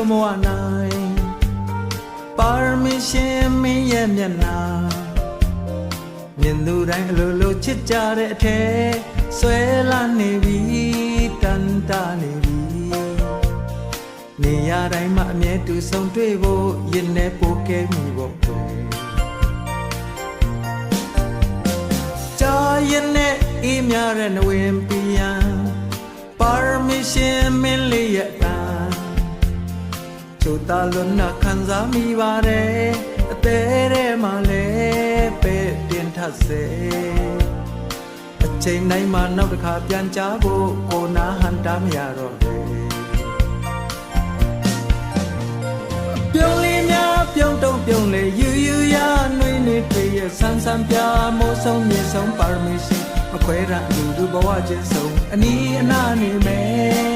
လို့မဝနိုင်ပါရမီရှင်မင်းရဲ့မျက်နှာမြင်သူတိုင်းအလိုလိုချစ်ကြတဲ့အထက်ဆွဲလာနေပြီတန်တာနေပြီနေရာတိုင်းမှာအမြဲတူဆုံတွေ့ဖို့ရင်ထဲပိုကဲမိဖို့ကြာရင်နဲ့အေးမြတဲ့နဝင်ပြယံပါရမီရှင်မင်းလေးရဲ့အတန်ချိုတာလွန်နာခံစားမိပါတယ်အသေးထဲမှာလည်းပဲတင်ထပ်စေအချိန်တိုင်းမှာနောက်တစ်ခါပြန်ကြဖို့ကိုနာဟန်တာမရတော့ပြုံးလေးများပြုံးတုံပြုံးလေယူယူရနှွေးနှွေးတွေ့ရဆန်းဆန်းပြမိုးဆုံးမြေဆုံးပါရမီရှင်မခွဲရအလူတူဘဝချင်းဆုံးအနီးအနားနေမယ်